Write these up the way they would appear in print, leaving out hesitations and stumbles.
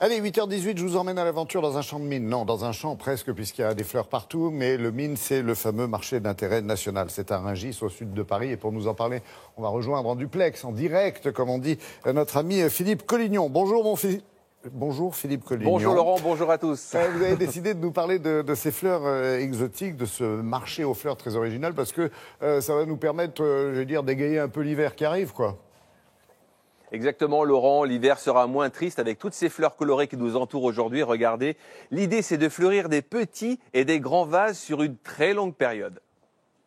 Allez, 8h18, je vous emmène à l'aventure dans un champ de mine. Non, dans un champ presque, puisqu'il y a des fleurs partout. Mais le mine, c'est le fameux marché d'intérêt national. C'est à Rungis, au sud de Paris. Et pour nous en parler, on va rejoindre en duplex, en direct, comme on dit, notre ami Philippe Collignon. Bonjour, mon Philippe. Bonjour Philippe Collignon. Bonjour Laurent, bonjour à tous. Vous avez décidé de nous parler de ces fleurs exotiques, de ce marché aux fleurs très original, parce que ça va nous permettre, je veux dire, d'égayer un peu l'hiver qui arrive, quoi. Exactement Laurent, l'hiver sera moins triste avec toutes ces fleurs colorées qui nous entourent aujourd'hui. Regardez, l'idée c'est de fleurir des petits et des grands vases sur une très longue période.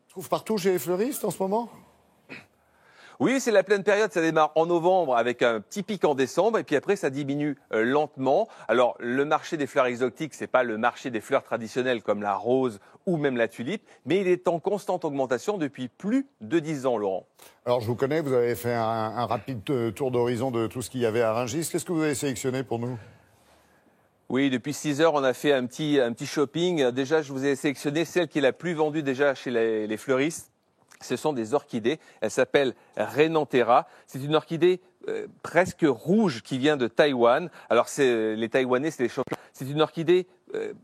On trouve partout chez les fleuristes en ce moment ? Oui, c'est la pleine période, ça démarre en novembre avec un petit pic en décembre et puis après ça diminue lentement. Alors le marché des fleurs exotiques, c'est pas le marché des fleurs traditionnelles comme la rose ou même la tulipe, mais il est en constante augmentation depuis plus de 10 ans, Laurent. Alors je vous connais, vous avez fait un rapide tour d'horizon de tout ce qu'il y avait à Rungis. Qu'est-ce que vous avez sélectionné pour nous ? Oui, depuis 6 heures, on a fait un petit shopping. Déjà, je vous ai sélectionné celle qui est la plus vendue déjà chez les fleuristes. Ce sont des orchidées. Elle s'appelle Renanthera. C'est une orchidée presque rouge qui vient de Taïwan. Alors, les Taïwanais, c'est les champions. C'est une orchidée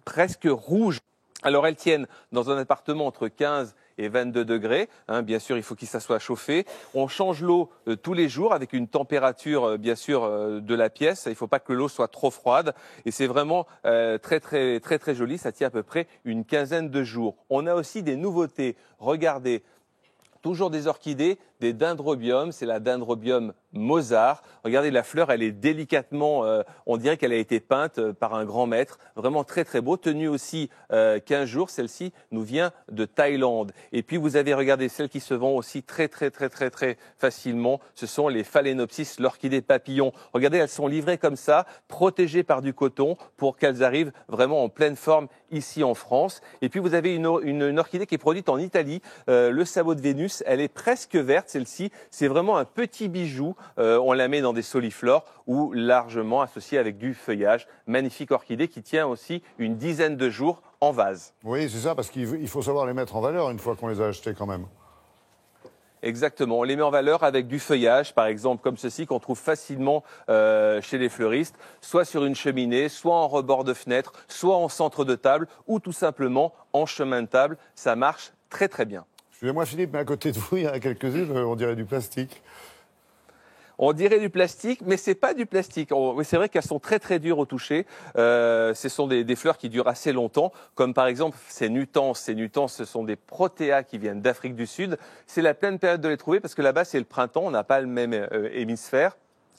presque rouge. Alors, elles tiennent dans un appartement entre 15 et 22 degrés. Bien sûr, il faut qu'il soit chauffé. On change l'eau tous les jours avec une température, bien sûr, de la pièce. Il ne faut pas que l'eau soit trop froide. Et c'est vraiment très joli. Ça tient à peu près une quinzaine de jours. On a aussi des nouveautés. Regardez. Toujours des orchidées, des dendrobiums, c'est la dendrobium Mozart. Regardez la fleur, elle est délicatement, on dirait qu'elle a été peinte par un grand maître. Vraiment très beau, tenue aussi 15 jours. Celle-ci nous vient de Thaïlande. Et puis vous avez, regardé, celle qui se vend aussi très facilement. Ce sont les Phalaenopsis, l'orchidée papillon. Regardez, elles sont livrées comme ça, protégées par du coton pour qu'elles arrivent vraiment en pleine forme ici en France. Et puis vous avez une orchidée qui est produite en Italie, le sabot de Vénus. Elle est presque verte, celle-ci. C'est vraiment un petit bijou. On la met dans des soliflores ou largement associée avec du feuillage. Magnifique orchidée qui tient aussi une dizaine de jours en vase. Oui, c'est ça, parce qu'il faut savoir les mettre en valeur une fois qu'on les a achetés quand même. Exactement, on les met en valeur avec du feuillage, par exemple comme ceci, qu'on trouve facilement chez les fleuristes, soit sur une cheminée, soit en rebord de fenêtre, soit en centre de table, ou tout simplement en chemin de table. Ça marche très bien. Excusez-moi Philippe, mais à côté de vous, il y en a quelques-unes, on dirait du plastique. On dirait du plastique, mais c'est pas du plastique. C'est vrai qu'elles sont très dures au toucher. Ce sont des fleurs qui durent assez longtemps, comme par exemple ces nutans. Ces nutans, ce sont des protéas qui viennent d'Afrique du Sud. C'est la pleine période de les trouver parce que là-bas, c'est le printemps. On n'a pas le même hémisphère.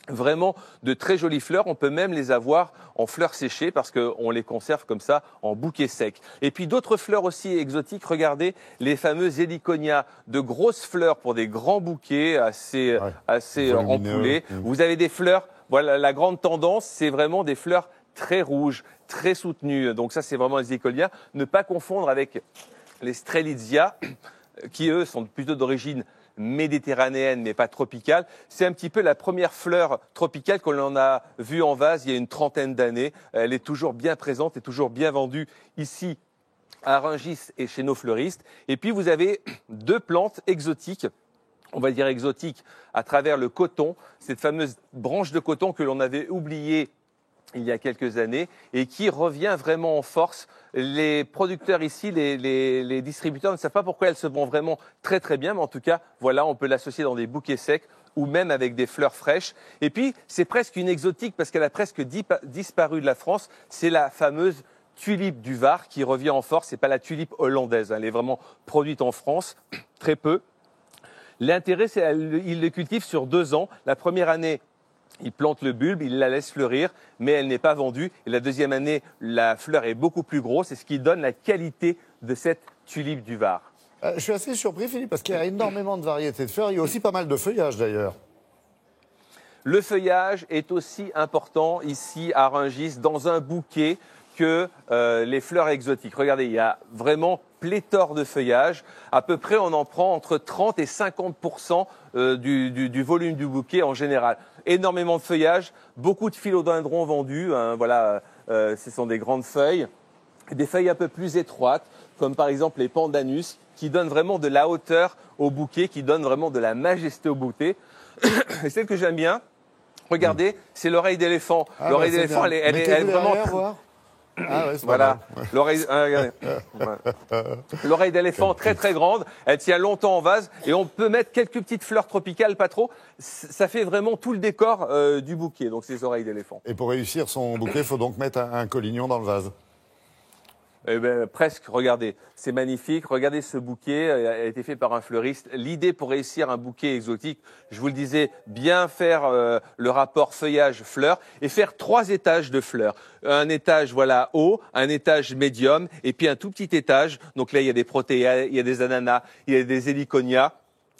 Vraiment de très jolies fleurs, on peut même les avoir en fleurs séchées parce qu'on les conserve comme ça en bouquet sec. Et puis d'autres fleurs aussi exotiques, regardez les fameuses héliconia, de grosses fleurs pour des grands bouquets assez ampoulés. Vous avez des fleurs, voilà la grande tendance, c'est vraiment des fleurs très rouges, très soutenues. Donc ça c'est vraiment les héliconias. Ne pas confondre avec les strelitzia qui eux sont plutôt d'origine méditerranéenne mais pas tropicale. C'est un petit peu la première fleur tropicale qu'on en a vue en vase il y a une trentaine d'années. Elle est toujours bien présente et toujours bien vendue ici à Rungis et chez nos fleuristes. Et puis vous avez deux plantes exotiques. On va dire exotiques à travers le coton, cette fameuse branche de coton que l'on avait oubliée il y a quelques années et qui revient vraiment en force. Les producteurs ici, les distributeurs ne savent pas pourquoi elle se vend vraiment très bien, mais en tout cas, voilà, on peut l'associer dans des bouquets secs ou même avec des fleurs fraîches. Et puis, c'est presque une exotique parce qu'elle a presque disparu de la France. C'est la fameuse tulipe du Var qui revient en force. C'est pas la tulipe hollandaise, elle est vraiment produite en France, très peu. L'intérêt, c'est qu'ils le cultivent sur 2 ans. La première année, il plante le bulbe, il la laisse fleurir, mais elle n'est pas vendue. Et la deuxième année, la fleur est beaucoup plus grosse, c'est ce qui donne la qualité de cette tulipe du Var. Je suis assez surpris, Philippe, parce qu'il y a énormément de variétés de fleurs. Il y a aussi pas mal de feuillage, d'ailleurs. Le feuillage est aussi important ici à Rungis, dans un bouquet, que les fleurs exotiques. Regardez, il y a vraiment pléthore de feuillage. À peu près, on en prend entre 30 et 50% du volume du bouquet en général. Énormément de feuillage, beaucoup de philodendrons vendus. Voilà, ce sont des grandes feuilles. Des feuilles un peu plus étroites, comme par exemple les pandanus, qui donnent vraiment de la hauteur au bouquet, qui donnent vraiment de la majesté au bouquet. Et celle que j'aime bien, Regardez, c'est l'oreille d'éléphant. Ah, l'oreille bah, d'éléphant, bien. elle est vraiment... Derrière, voir. Ah ouais, c'est Voilà, pas mal. l'oreille, regardez. Voilà. L'oreille d'éléphant très très grande, elle tient longtemps en vase et on peut mettre quelques petites fleurs tropicales, pas trop. Ça fait vraiment tout le décor du bouquet, donc ces oreilles d'éléphant. Et pour réussir son bouquet, il faut donc mettre un collignon dans le vase. Eh ben, presque, regardez, c'est magnifique. Regardez ce bouquet, a été fait par un fleuriste. L'idée pour réussir un bouquet exotique, je vous le disais, bien faire le rapport feuillage-fleurs et faire 3 étages de fleurs. Un étage, voilà, haut, un étage médium et puis un tout petit étage. Donc là, il y a des protéas, il y a des ananas, il y a des héliconias.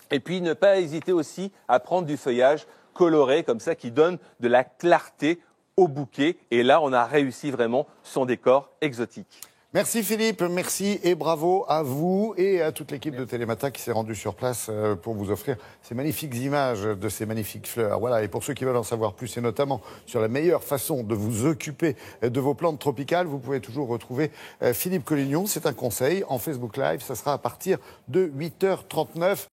Et puis ne pas hésiter aussi à prendre du feuillage coloré comme ça qui donne de la clarté au bouquet. Et là, on a réussi vraiment son décor exotique. Merci Philippe, merci et bravo à vous et à toute l'équipe de Télématin qui s'est rendue sur place pour vous offrir ces magnifiques images de ces magnifiques fleurs. Voilà, et pour ceux qui veulent en savoir plus et notamment sur la meilleure façon de vous occuper de vos plantes tropicales, vous pouvez toujours retrouver Philippe Collignon. C'est un conseil en Facebook Live, ça sera à partir de 8h39.